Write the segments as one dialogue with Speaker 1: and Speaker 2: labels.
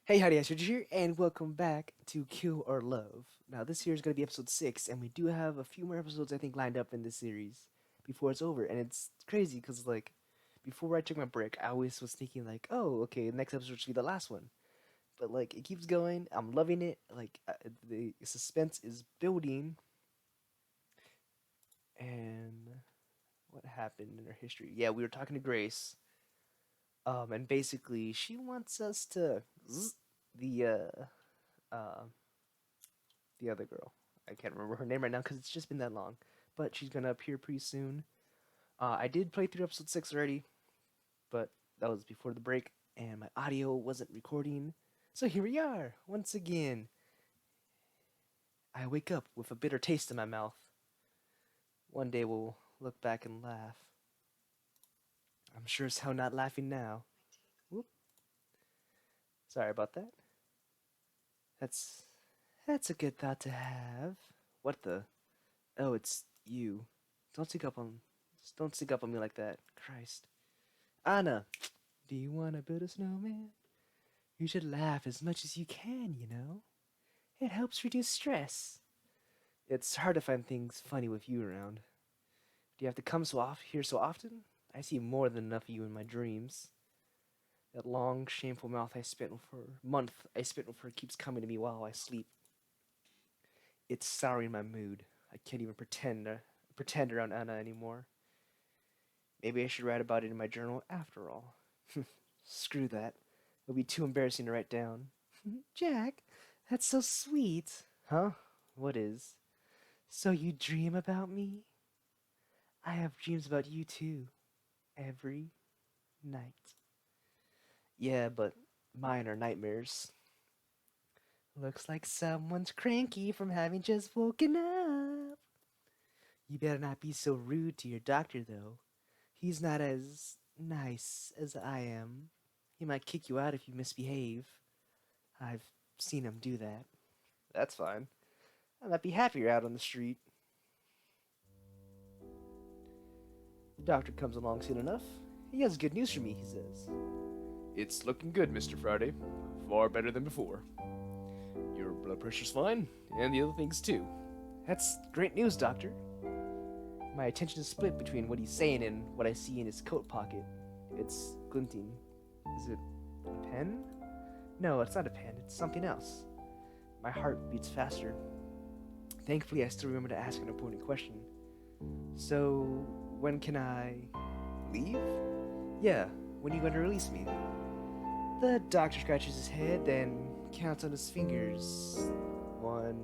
Speaker 1: Hey, howdy, Astrid here, and welcome back to Kill or Love. Now, this here is going to be episode 6, and we do have a few more episodes, I think, lined up in this series before it's over. And it's crazy because, like, before I took my break, I always was thinking, like, oh, okay, the next episode should be the last one. But, like, it keeps going. I'm loving it. Like, the suspense is building. And what happened in her history? Yeah, we were talking to Grace. And basically, she wants us to the uh the other girl. I can't remember her name right now because it's just been that long. But she's gonna appear pretty soon. I did play through episode 6 already, but that was before the break, and my audio wasn't recording. So here we are once again. I wake up with a bitter taste in my mouth. One day we'll look back and laugh. I'm sure as hell not laughing now. Whoop. Sorry about that. That's that's a good thought to have. What the? Oh, it's you. Don't sneak up on. Don't sneak up on me like that. Christ. Anna, do you want to build a snowman? You should laugh as much as you can, you know? It helps reduce stress. It's hard to find things funny with you around. Do you have to come here so often? I see more than enough of you in my dreams. That long, shameful mouth I spent with her keeps coming to me while I sleep. It's souring my mood. I can't even pretend around Anna anymore. Maybe I should write about it in my journal after all. Screw that. It'll be too embarrassing to write down. Jack, that's so sweet. Huh? What is? So you dream about me? I have dreams about you too. Every night. Yeah, but mine are nightmares. Looks like someone's cranky from having just woken up. You better not be so rude to your doctor, though. He's not as nice as I am. He might kick you out if you misbehave. I've seen him do that. That's fine. I might be happier out on the street. The doctor comes along soon enough. He has good news for me, he says. It's looking good, Mr. Friday. Far better than before. Your blood pressure's fine, and the other things too. That's great news, doctor. My attention is split between what he's saying and what I see in his coat pocket. It's glinting. Is it a pen? No, it's not a pen. It's something else. My heart beats faster. Thankfully, I still remember to ask an important question. So, when can I leave? Yeah, when are you going to release me? The doctor scratches his head, then counts on his fingers. 1,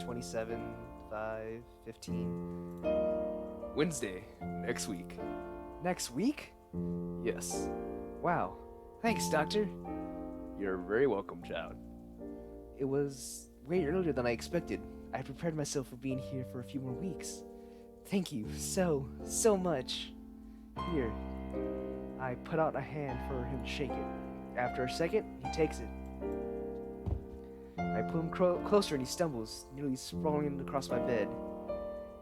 Speaker 1: 27, 5, 15. Wednesday, next week. Next week? Yes. Wow. Thanks, doctor. You're very welcome, child. It was way earlier than I expected. I prepared myself for being here for a few more weeks. Thank you so much. Here. I put out a hand for him to shake it. After a second, he takes it. I pull him closer and he stumbles, nearly sprawling across my bed.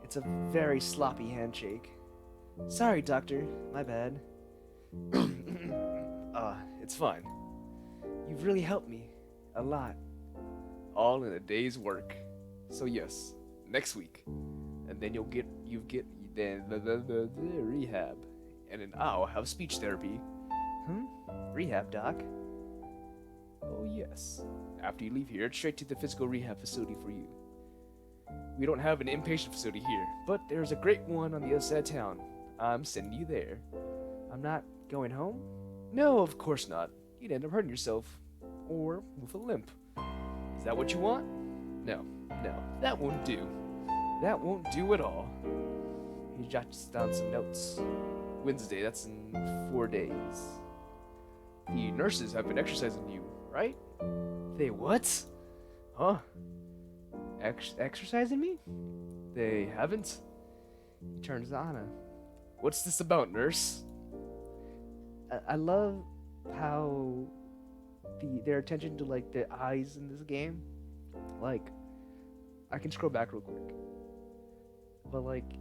Speaker 1: It's a very sloppy handshake. Sorry, doctor. My bad. It's fine. You've really helped me. A lot. All in a day's work. So yes, next week. And then the rehab. And then I'll have speech therapy. Rehab, doc? Oh yes. After you leave here, it's straight to the physical rehab facility for you. We don't have an inpatient facility here, but there's a great one on the other side of town. I'm sending you there. I'm not going home? No, of course not. You'd end up hurting yourself. Or with a limp. Is that what you want? No, that won't do. That won't do at all. He jots down some notes. Wednesday, that's in 4 days. The nurses have been exercising you, right? They what? Huh? Exercising me? They haven't? He turns to Anna. What's this about, nurse? I love how their attention to like the eyes in this game. Like, I can scroll back real quick, but like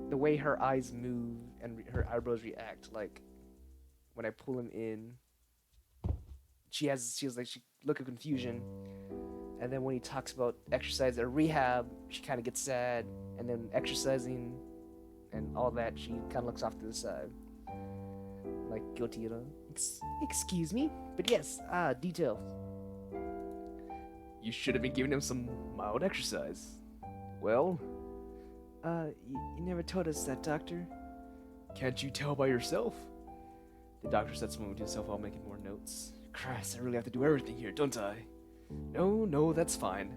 Speaker 1: the way her eyes move and her eyebrows react, like when I pull them in, She look of confusion, and then when he talks about exercise or rehab, she kind of gets sad, and then exercising and all that, she kind of looks off to the side, like guilty, you know. Excuse me, but yes, details. You should have been giving him some mild exercise. Well, you never told us that, doctor. Can't you tell by yourself? The doctor said something to himself while making more notes. Christ, I really have to do everything here, don't I? No, that's fine.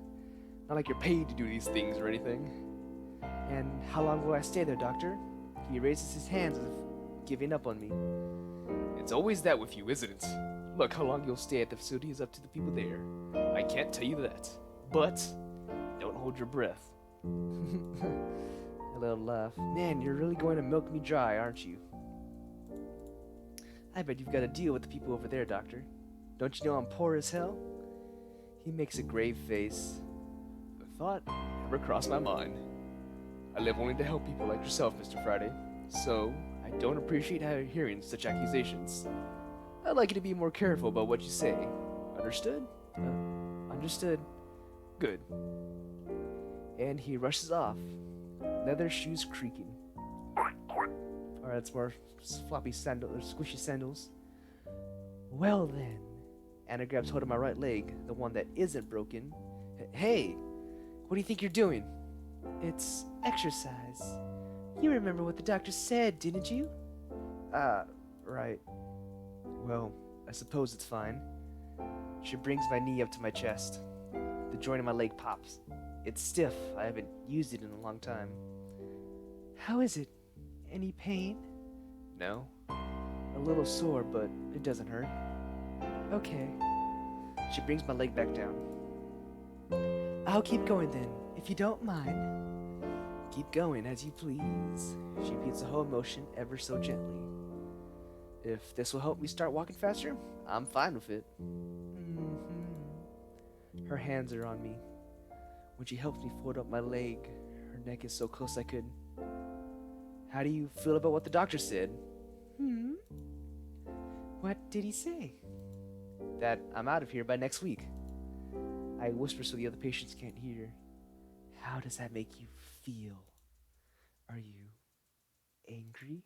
Speaker 1: Not like you're paid to do these things or anything. And how long will I stay there, doctor? He raises his hands as if giving up on me. It's always that with you, isn't it? Look, how long you'll stay at the facility is up to the people there. I can't tell you that. But, don't hold your breath. A little laugh. Man, you're really going to milk me dry, aren't you? I bet you've got to deal with the people over there, doctor. Don't you know I'm poor as hell? He makes a grave face. The thought never crossed my mind. I live only to help people like yourself, Mr. Friday. So, I don't appreciate hearing such accusations. I'd like you to be more careful about what you say. Understood? Understood. Good. And he rushes off. Leather shoes creaking. Alright, it's more floppy sandals, or squishy sandals. Well then. Anna grabs hold of my right leg, the one that isn't broken. Hey! What do you think you're doing? It's exercise. You remember what the doctor said, didn't you? Right. Well, I suppose it's fine. She brings my knee up to my chest. The joint of my leg pops. It's stiff. I haven't used it in a long time. How is it? Any pain? No. A little sore, but it doesn't hurt. Okay. She brings my leg back down. I'll keep going then, if you don't mind. Keep going as you please. She repeats the whole motion ever so gently. If this will help me start walking faster, I'm fine with it. Her hands are on me. When she helps me fold up my leg, her neck is so close I could. How do you feel about what the doctor said? What did he say? That I'm out of here by next week. I whisper so the other patients can't hear. How does that make you feel? Are you angry?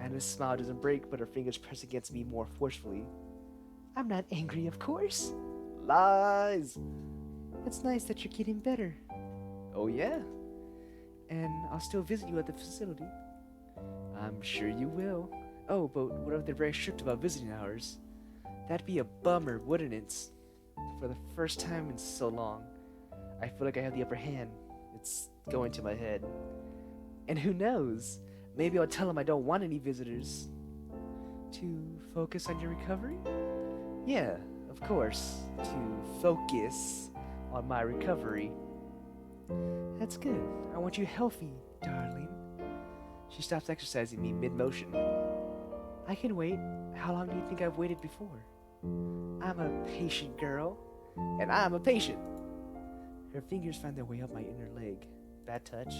Speaker 1: Anna's smile doesn't break, but her fingers press against me more forcefully. I'm not angry, of course. Lies! It's nice that you're getting better. Oh, yeah? And I'll still visit you at the facility. I'm sure you will. Oh, but what if they're very strict about visiting hours? That'd be a bummer, wouldn't it? For the first time in so long, I feel like I have the upper hand. It's going to my head. And who knows? Maybe I'll tell them I don't want any visitors. To focus on your recovery? Yeah, of course. To focus on my recovery. That's good. I want you healthy, darling. She stops exercising me mid-motion. I can wait. How long do you think I've waited before? I'm a patient girl, and I'm a patient. Her fingers find their way up my inner leg. Bad touch.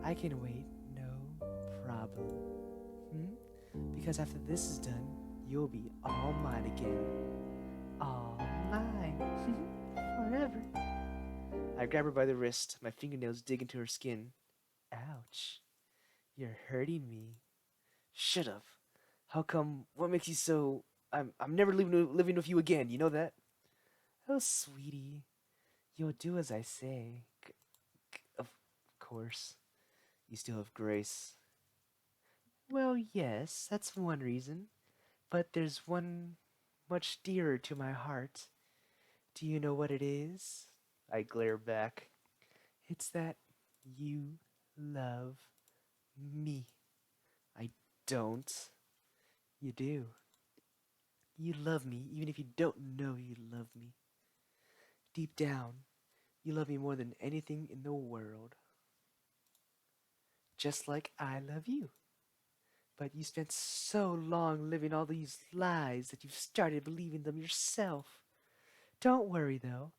Speaker 1: I can wait, no problem. Because after this is done, you'll be all mine again. All mine. Forever. I grab her by the wrist. My fingernails dig into her skin. Ouch. You're hurting me. Shut up. How come? What makes you so... I'm never living with you again, you know that? Oh, sweetie. You'll do as I say. Of course. You still have Grace. Well, yes, that's one reason. But there's one much dearer to my heart. Do you know what it is? I glare back. It's that you love me. I don't. You do. You love me even if you don't know you love me. Deep down, you love me more than anything in the world. Just like I love you. But you spent so long living all these lies that you've started believing them yourself. Don't worry though.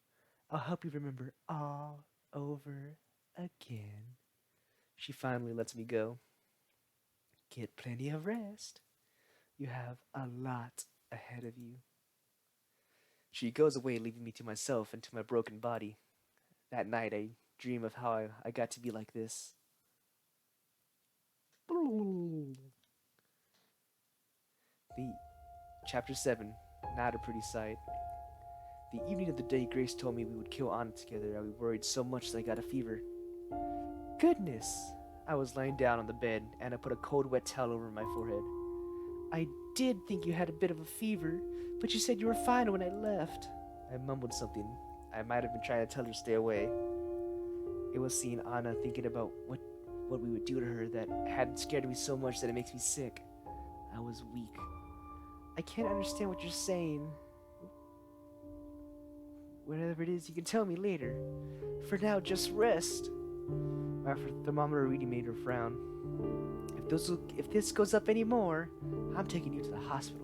Speaker 1: I'll help you remember all over again. She finally lets me go. Get plenty of rest. You have a lot ahead of you. She goes away, leaving me to myself and to my broken body. That night, I dream of how I got to be like this. The Chapter 7. Not a pretty sight. The evening of the day Grace told me we would kill Anna together, I worried so much that I got a fever. Goodness! I was lying down on the bed, and I put a cold, wet towel over my forehead. I did think you had a bit of a fever, but you said you were fine when I left. I mumbled something. I might have been trying to tell her to stay away. It was seeing Anna thinking about what we would do to her that had scared me so much that it makes me sick. I was weak. I can't understand what you're saying. Whatever it is, you can tell me later. For now, just rest. My thermometer reading made her frown. If this goes up any more, I'm taking you to the hospital.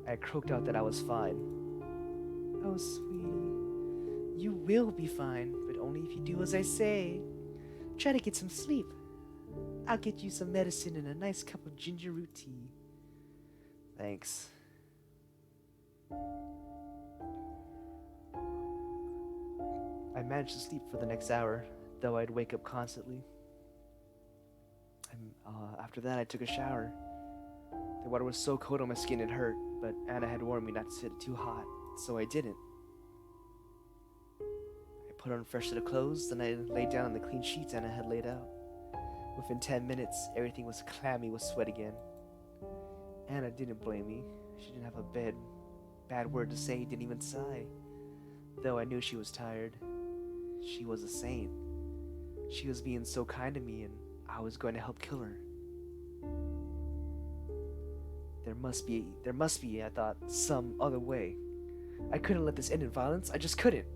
Speaker 1: I croaked out that I was fine. Oh, sweetie, you will be fine, but only if you do as I say. Try to get some sleep. I'll get you some medicine and a nice cup of ginger root tea. Thanks. I managed to sleep for the next hour, though I'd wake up constantly. After that, I took a shower. The water was so cold on my skin it hurt, but Anna had warned me not to sit it too hot, so I didn't. I put on a fresh set of clothes, then I lay down on the clean sheets Anna had laid out. Within 10 minutes, everything was clammy with sweat again. Anna didn't blame me. She didn't have a bad word to say, didn't even sigh. Though I knew she was tired. She was a saint. She was being so kind to me, and I was going to help kill her. There must be, I thought, some other way. I couldn't let this end in violence. I just couldn't.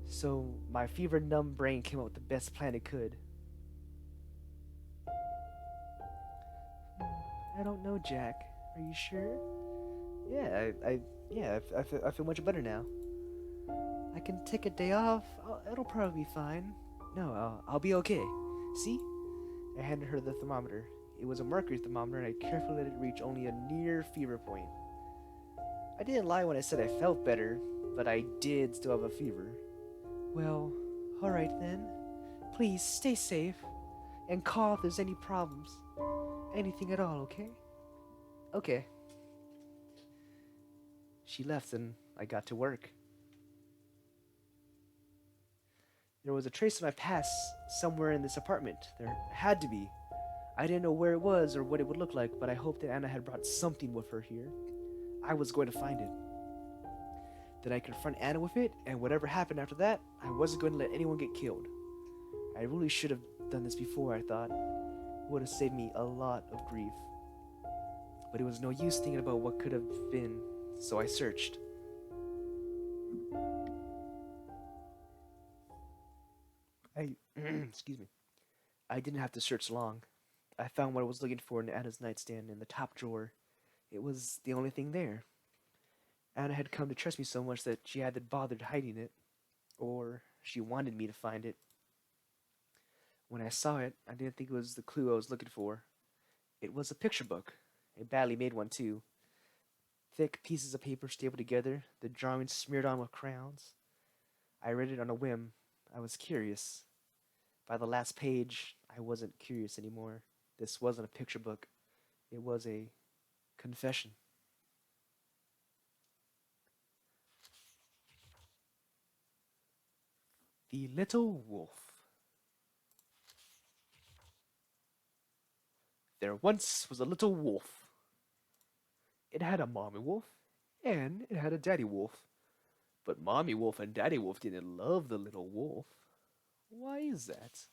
Speaker 1: So my fever-numb brain came up with the best plan it could. I don't know, Jack. Are you sure? Yeah, I feel much better now. I can take a day off. It'll probably be fine. No, I'll be okay. See? I handed her the thermometer. It was a mercury thermometer, and I carefully let it reach only a near fever point. I didn't lie when I said I felt better, but I did still have a fever. Well, alright then. Please stay safe, and call if there's any problems. Anything at all, okay? Okay. She left, and I got to work. There was a trace of my past somewhere in this apartment. There had to be. I didn't know where it was or what it would look like, but I hoped that Anna had brought something with her here. I was going to find it. Then I confront Anna with it, and whatever happened after that, I wasn't going to let anyone get killed. I really should have done this before, I thought. It would have saved me a lot of grief. But it was no use thinking about what could have been, so I searched. Excuse me. I didn't have to search long. I found what I was looking for in Anna's nightstand in the top drawer. It was the only thing there. Anna had come to trust me so much that she hadn't bothered hiding it, or she wanted me to find it. When I saw it, I didn't think it was the clue I was looking for. It was a picture book, a badly made one too. Thick pieces of paper stapled together, the drawings smeared on with crayons. I read it on a whim. I was curious. By the last page, I wasn't curious anymore. This wasn't a picture book. It was a confession. The Little Wolf. There once was a little wolf. It had a mommy wolf, and it had a daddy wolf. But mommy wolf and daddy wolf didn't love the little wolf. Why is that?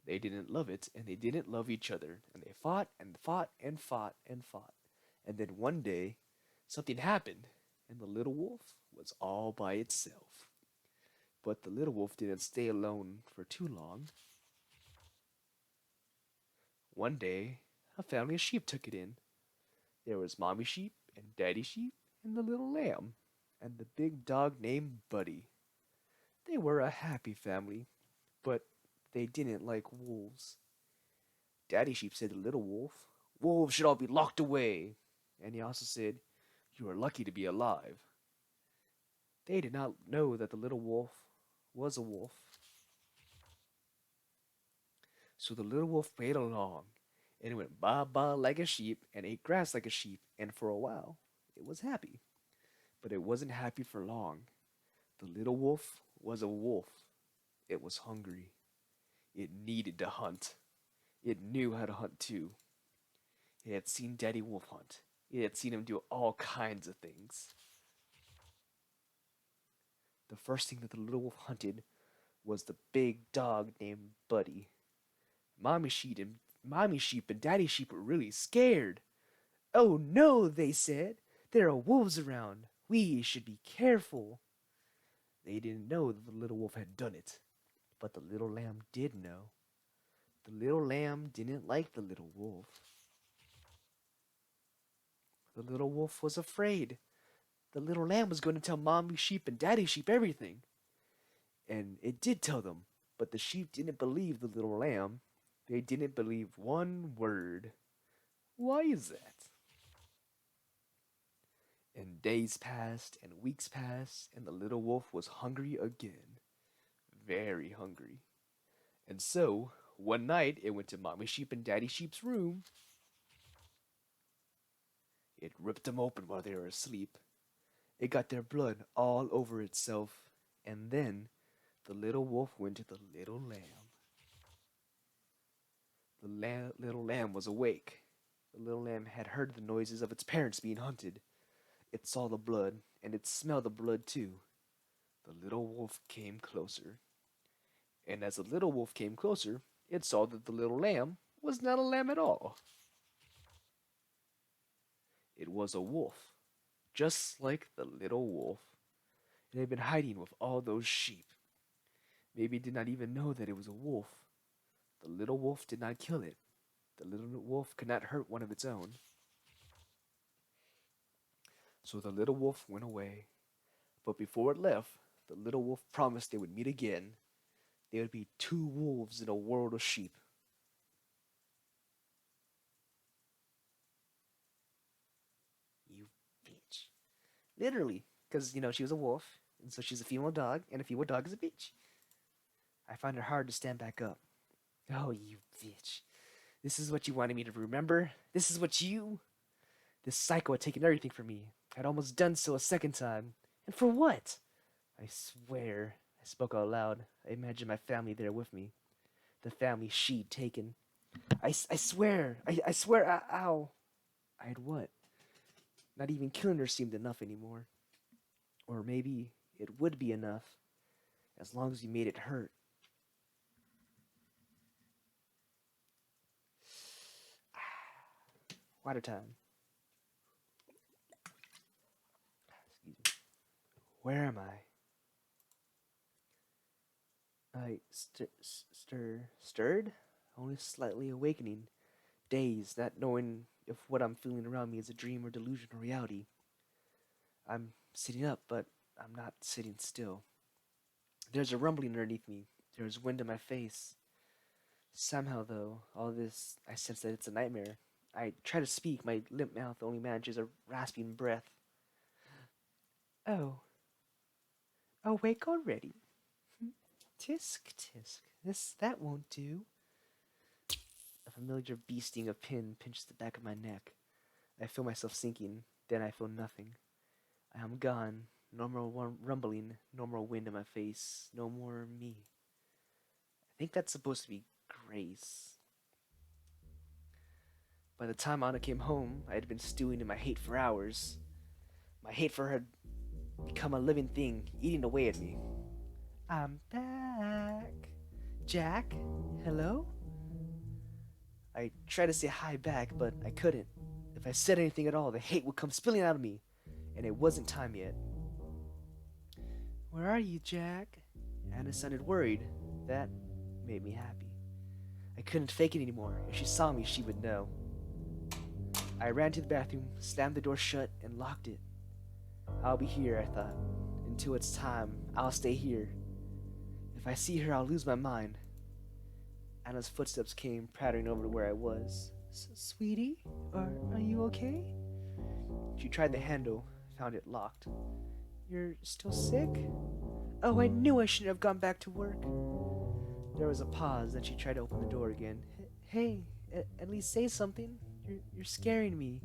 Speaker 1: They didn't love it, and they didn't love each other, and they fought and fought and fought and fought. And then one day, something happened, and the little wolf was all by itself. But the little wolf didn't stay alone for too long. One day, a family of sheep took it in. There was mommy sheep and daddy sheep and the little lamb and the big dog named Buddy. They were a happy family, but they didn't like wolves. Daddy sheep said to little wolf, "Wolves should all be locked away." And he also said, You are lucky to be alive. They did not know that the little wolf was a wolf. So the little wolf played along, and it went baa baa like a sheep and ate grass like a sheep, and for a while it was happy. But it wasn't happy for long. The little wolf was a wolf. It was hungry. It needed to hunt. It knew how to hunt too. It had seen Daddy Wolf hunt. It had seen him do all kinds of things. The first thing that the little wolf hunted was the big dog named Buddy. Mommy sheep and Daddy sheep were really scared. "Oh no," they said. "There are wolves around. We should be careful." They didn't know that the little wolf had done it, but the little lamb did know. The little lamb didn't like the little wolf. The little wolf was afraid. The little lamb was going to tell Mommy sheep and Daddy sheep everything. And it did tell them, but the sheep didn't believe the little lamb. They didn't believe one word. Why is that? And days passed, and weeks passed, and the little wolf was hungry again. Very hungry. And so, one night, it went to Mommy Sheep and Daddy Sheep's room. It ripped them open while they were asleep. It got their blood all over itself. And then, the little wolf went to the little lamb. The little lamb was awake. The little lamb had heard the noises of its parents being hunted. It saw the blood, and it smelled the blood too. The little wolf came closer. And as the little wolf came closer, it saw that the little lamb was not a lamb at all. It was a wolf, just like the little wolf. It had been hiding with all those sheep. Maybe it did not even know that it was a wolf. The little wolf did not kill it. The little wolf could not hurt one of its own. So the little wolf went away. But before it left, the little wolf promised they would meet again. There would be two wolves in a world of sheep. You bitch. Literally, because, she was a wolf, and so she's a female dog, and a female dog is a bitch. I find it hard to stand back up. Oh, you bitch. This is what you wanted me to remember? This is what you... This psycho had taken everything from me. I'd almost done so a second time. And for what? I swear. I spoke out loud. I imagined my family there with me. The family she'd taken. I swear. I swear. Ow. I had what? Not even killing her seemed enough anymore. Or maybe it would be enough. As long as you made it hurt. Water time. Excuse me. Where am I? I stirred, only slightly awakening, dazed, not knowing if what I'm feeling around me is a dream or delusion or reality. I'm sitting up, but I'm not sitting still. There's a rumbling underneath me. There's wind in my face. Somehow, though, all this, I sense that it's a nightmare. I try to speak, my limp mouth only manages a rasping breath. Oh. Awake already? Tisk, tisk. That won't do. A familiar bee sting of pin pinches the back of my neck. I feel myself sinking, then I feel nothing. I am gone. No more rumbling, no more wind in my face, no more me. I think that's supposed to be Grace. By the time Anna came home, I had been stewing in my hate for hours. My hate for her had become a living thing, eating away at me. I'm back. Jack, hello? I tried to say hi back, but I couldn't. If I said anything at all, the hate would come spilling out of me, and it wasn't time yet. Where are you, Jack? Anna sounded worried. That made me happy. I couldn't fake it anymore. If she saw me, she would know. I ran to the bathroom, slammed the door shut, and locked it. I'll be here, I thought. Until it's time, I'll stay here. If I see her, I'll lose my mind. Anna's footsteps came pattering over to where I was. Sweetie, are you okay? She tried the handle, found it locked. You're still sick? Oh, I knew I shouldn't have gone back to work. There was a pause, then she tried to open the door again. Hey, at least say something. You're scaring me.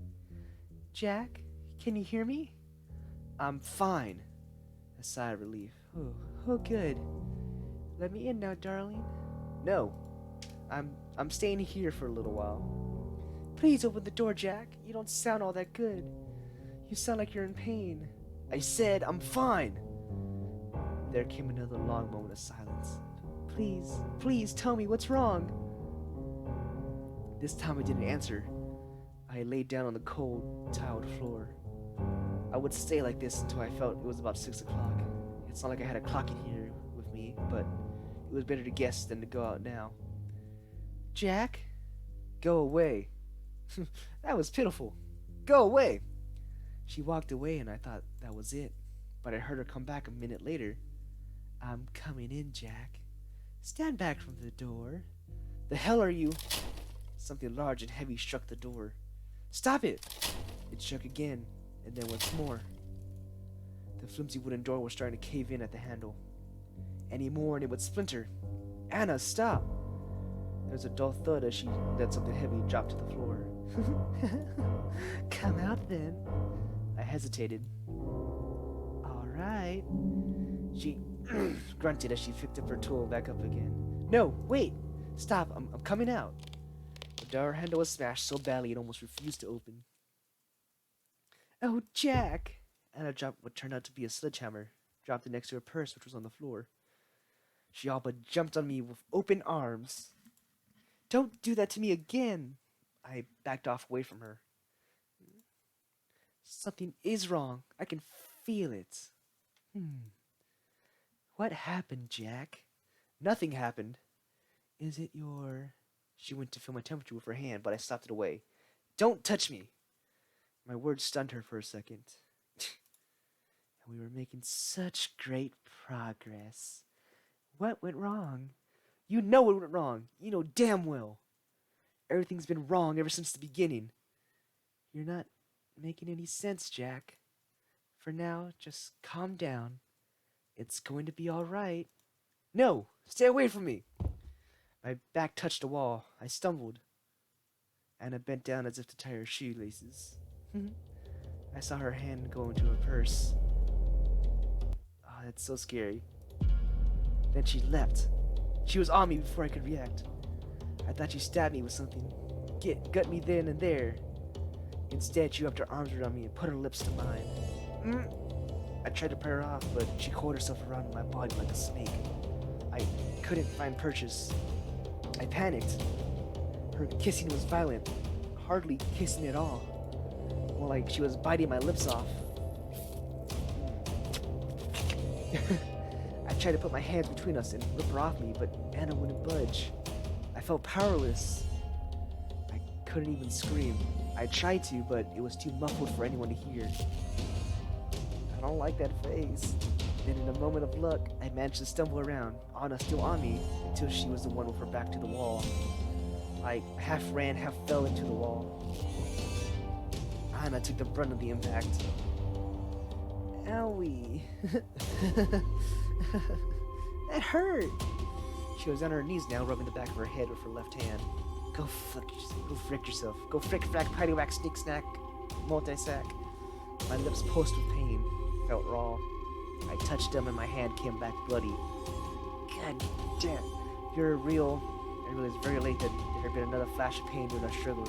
Speaker 1: Jack, can you hear me? I'm fine. A sigh of relief. Oh, good. Let me in now, darling. No, I'm staying here for a little while. Please open the door, Jack. You don't sound all that good. You sound like you're in pain. I said I'm fine. There came another long moment of silence. Please tell me what's wrong. This time I didn't answer. I laid down on the cold, tiled floor. I would stay like this until I felt it was about 6 o'clock. It's not like I had a clock in here with me, but it was better to guess than to go out now. Jack? Go away. That was pitiful. Go away. She walked away and I thought that was it, but I heard her come back a minute later. I'm coming in, Jack. Stand back from the door. The hell are you? Something large and heavy struck the door. Stop it! It shook again, and then once more. The flimsy wooden door was starting to cave in at the handle. Any more and it would splinter. Anna, stop! There was a dull thud as she let something heavy drop to the floor. Come out then. I hesitated. All right. She grunted as she picked up her tool back up again. No, wait! Stop, I'm coming out. The door handle was smashed so badly it almost refused to open. Oh, Jack! Anna dropped what turned out to be a sledgehammer, dropped it next to her purse, which was on the floor. She all but jumped on me with open arms. Don't do that to me again! I backed off away from her. Something is wrong. I can feel it. What happened, Jack? Nothing happened. Is it your... She went to feel my temperature with her hand, but I stopped it away. Don't touch me! My words stunned her for a second. And we were making such great progress. What went wrong? You know what went wrong. You know damn well. Everything's been wrong ever since the beginning. You're not making any sense, Jack. For now, just calm down. It's going to be all right. No! Stay away from me! My back touched a wall. I stumbled. Anna bent down as if to tie her shoelaces. I saw her hand go into her purse. Oh, that's so scary. Then she leapt. She was on me before I could react. I thought she stabbed me with something. Gut me then and there. Instead, she wrapped her arms around me and put her lips to mine. I tried to pry her off, but she coiled herself around my body like a snake. I couldn't find purchase. I panicked. Her kissing was violent, hardly kissing at all. More like she was biting my lips off. I tried to put my hands between us and rip her off me, but Anna wouldn't budge. I felt powerless. I couldn't even scream. I tried to, but it was too muffled for anyone to hear. I don't like that face. Then in a moment of luck, I managed to stumble around, Anna still on me, until she was the one with her back to the wall. I half ran, half fell into the wall. Anna took the brunt of the impact. Owie. That hurt! She was on her knees now, rubbing the back of her head with her left hand. Go frick yourself. Go frick, frack, patty whack, snick, snack, multi-sack. My lips pulsed with pain, felt raw. I touched them and my hand came back bloody. God damn. You're real. I realized very late that there had been another flash of pain during our struggle.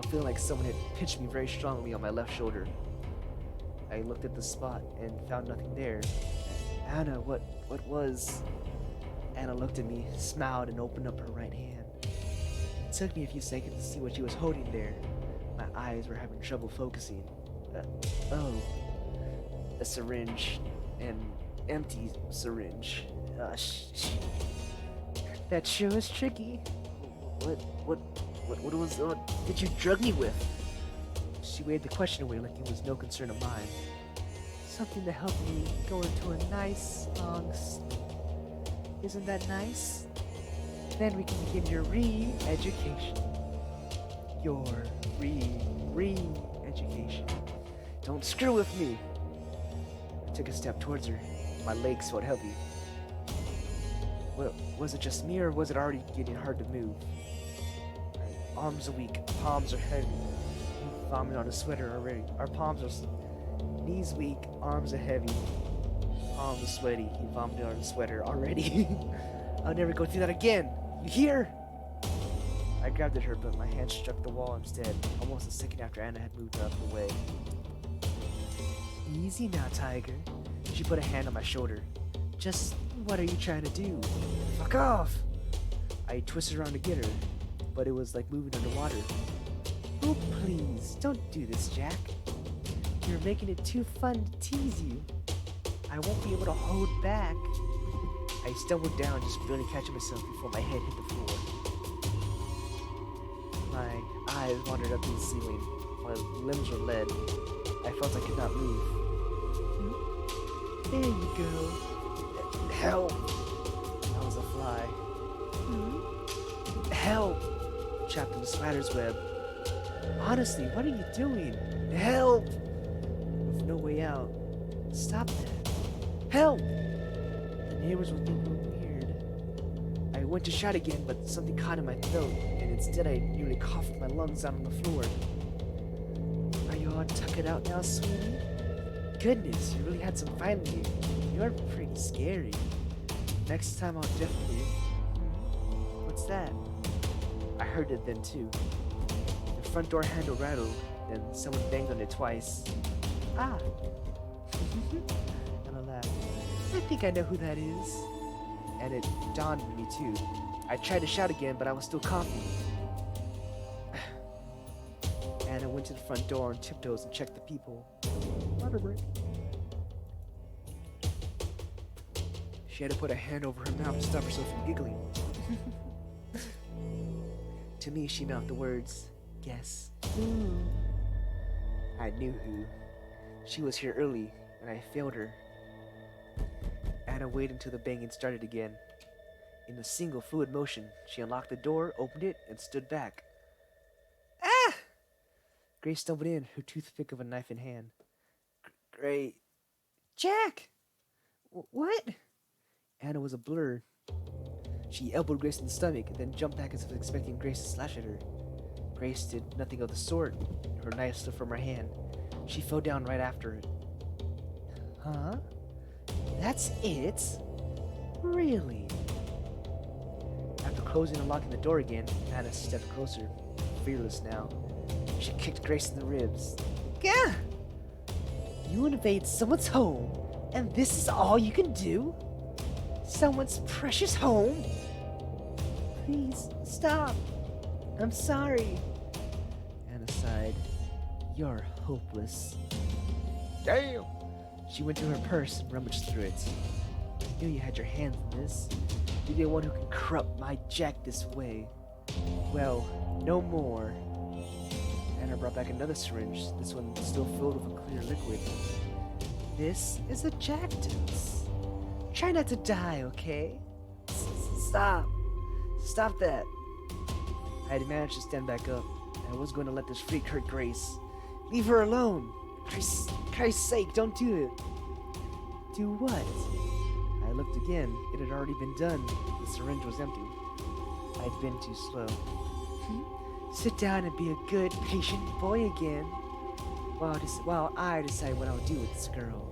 Speaker 1: Feeling like someone had pinched me very strongly on my left shoulder. I looked at the spot and found nothing there. Anna, what was... Anna looked at me, smiled, and opened up her right hand. It took me a few seconds to see what she was holding there. My eyes were having trouble focusing. A syringe. An empty syringe. That sure is tricky. What did you drug me with? She waved the question away like it was no concern of mine. Something to help me go into a nice, long sleep. Isn't that nice? Then we can begin your re-education. Your re-education. Don't screw with me! I took a step towards her. My legs felt heavy. Well, was it just me, or was it already getting hard to move? My arms are weak, palms are heavy. He vomited on his sweater already. Our palms are knees weak, arms are heavy, palms are sweaty. He vomited on his sweater already. I'll never go through that again. You hear? I grabbed at her, but my hand struck the wall instead, almost a second after Anna had moved out of the way. Easy now, Tiger. She put a hand on my shoulder. Just what are you trying to do? Fuck off! I twisted around to get her, but it was like moving underwater. Oh, please, don't do this, Jack. You're making it too fun to tease you. I won't be able to hold back. I stumbled down, just barely catching myself before my head hit the floor. My eyes wandered up to the ceiling. My limbs were lead. I felt I could not move. There you go. Help! I was a fly. Help! Trapped in the spider's web. Honestly, what are you doing? Help! With no way out. Stop that. Help! The neighbors would think we were weird. I went to shout again, but something caught in my throat, and instead I nearly coughed my lungs out on the floor. Are you all tuckered out now, sweetie? Goodness, you really had some fun in you. You're pretty scary. Next time I'll definitely... What's that? I heard it then too. The front door handle rattled, then someone banged on it twice. Ah! And I laughed. I think I know who that is. And it dawned on me too. I tried to shout again, but I was still coughing. Anna went to the front door on tiptoes and checked the people. Water break. She had to put a hand over her mouth to stop herself from giggling. To me, she mouthed the words, "Guess who?" I knew who. She was here early, and I failed her. Anna waited until the banging started again. In a single fluid motion, she unlocked the door, opened it, and stood back. Ah! Grace stumbled in, her toothpick of a knife in hand. Great. Jack! What? Anna was a blur. She elbowed Grace in the stomach and then jumped back as if expecting Grace to slash at her. Grace did nothing of the sort. Her knife slipped from her hand. She fell down right after it. Huh? That's it? Really? After closing and locking the door again, Anna stepped closer, fearless now. She kicked Grace in the ribs. Gah! You invade someone's home, and this is all you can do? Someone's precious home? Please, stop. I'm sorry. Anna sighed. You're hopeless. Damn! She went to her purse and rummaged through it. I knew you had your hands in this. You're the one who can corrupt my Jack this way. Well, no more. Anna brought back another syringe, this one still filled with a clear liquid. This is a Jack dose. Try not to die, okay? Stop. Stop that. I had managed to stand back up, and I was going to let this freak hurt Grace. Leave her alone. Christ's sake, don't do it. Do what? I looked again. It had already been done. The syringe was empty. I'd been too slow. Sit down and be a good, patient boy again, while I decide what I'll do with this girl.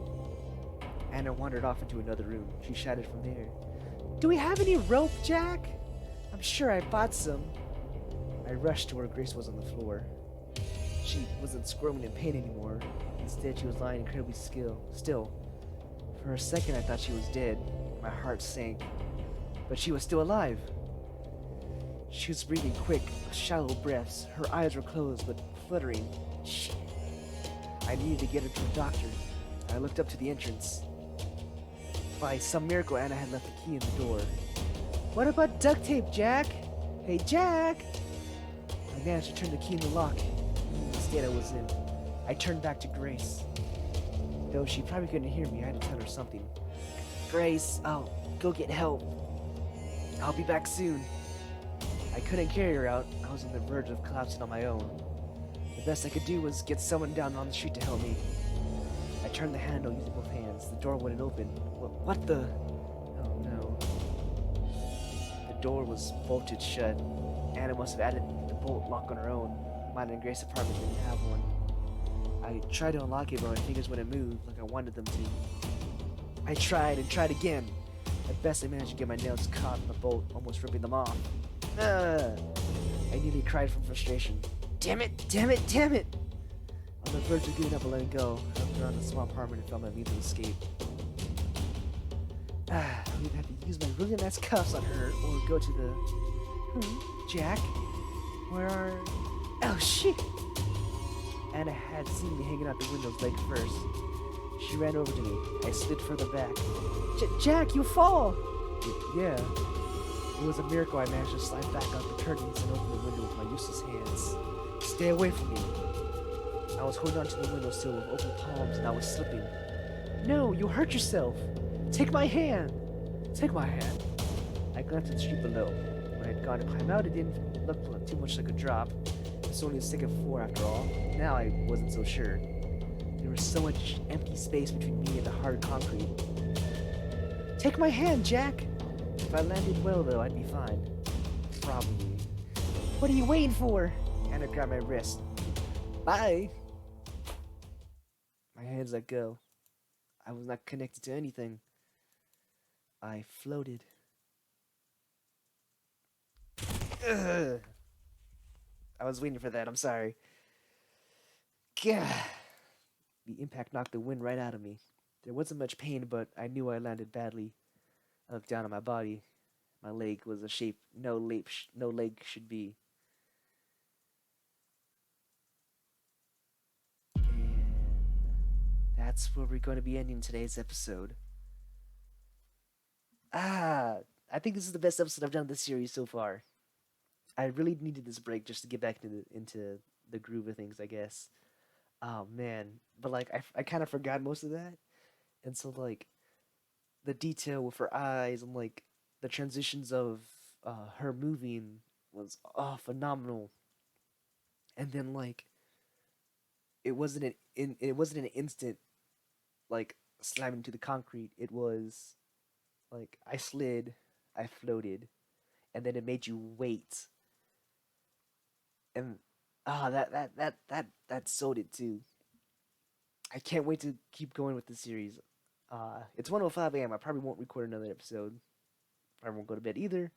Speaker 1: Anna wandered off into another room. She shouted from there. Do we have any rope, Jack? I'm sure I bought some. I rushed to where Grace was on the floor. She wasn't squirming in pain anymore. Instead, she was lying incredibly still. For a second, I thought she was dead. My heart sank. But she was still alive. She was breathing quick, shallow breaths. Her eyes were closed, but fluttering. Shit. I needed to get her to a doctor. I looked up to the entrance. By some miracle, Anna had left the key in the door. What about duct tape, Jack? Hey, Jack! I managed to turn the key in the lock. In the state I was in, I turned back to Grace. Though she probably couldn't hear me, I had to tell her something. Grace, I'll go get help. I'll be back soon. I couldn't carry her out. I was on the verge of collapsing on my own. The best I could do was get someone down on the street to help me. turned the handle using both hands. The door wouldn't open. What the? Oh no. The door was bolted shut. Anna must have added the bolt lock on her own. Mine and Grace's apartment didn't have one. I tried to unlock it, but my fingers wouldn't move like I wanted them to. I tried and tried again. At best, I managed to get my nails caught in the bolt, almost ripping them off. I nearly cried from frustration. Damn it! Damn it! Damn it! On the verge of giving up and letting go, I looked around the small apartment and found my means of escape. I would have to use my really nice cuffs on her, or go to the... Jack? Where are... Oh, shit! Anna had seen me hanging out the window's leg first. She ran over to me. I slid further back. Jack, you fall! Yeah. It was a miracle I managed to slide back out the curtains and open the window with my useless hands. Stay away from me. I was holding onto the windowsill with open palms and I was slipping. No, you'll hurt yourself. Take my hand. Take my hand. I glanced at the street below. When I'd gone to climb out, it didn't look too much like a drop. It's only a second floor after all. Now I wasn't so sure. There was so much empty space between me and the hard concrete. Take my hand, Jack! If I landed well, though, I'd be fine. Probably. What are you waiting for? Anna grabbed my wrist. Bye! My hands let go. I was not connected to anything. I floated. Ugh. I was waiting for that, I'm sorry. Gah. The impact knocked the wind right out of me. There wasn't much pain, but I knew I landed badly. I looked down at my body. My leg was a shape no leg should be. And that's where we're going to be ending today's episode. I think this is the best episode I've done this series so far. I really needed this break just to get back into the groove of things, I guess. Oh man, but like I kind of forgot most of that, and so like the detail with her eyes and like the transitions of her moving was phenomenal. And then like it wasn't an instant like slamming into the concrete. It was like I slid, I floated, and then it made you wait. And that sold it too. I can't wait to keep going with the series. It's 1:05 a.m. I probably won't record another episode. Probably won't go to bed either.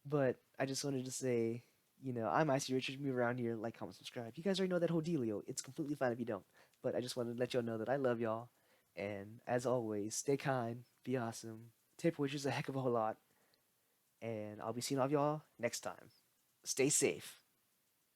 Speaker 1: But I just wanted to say, I'm Icy Richards. Move around here, like, comment, subscribe. You guys already know that whole dealio. It's completely fine if you don't. But I just wanted to let y'all know that I love y'all. And as always, stay kind, be awesome, take pictures a heck of a whole lot. And I'll be seeing all of y'all next time. Stay safe.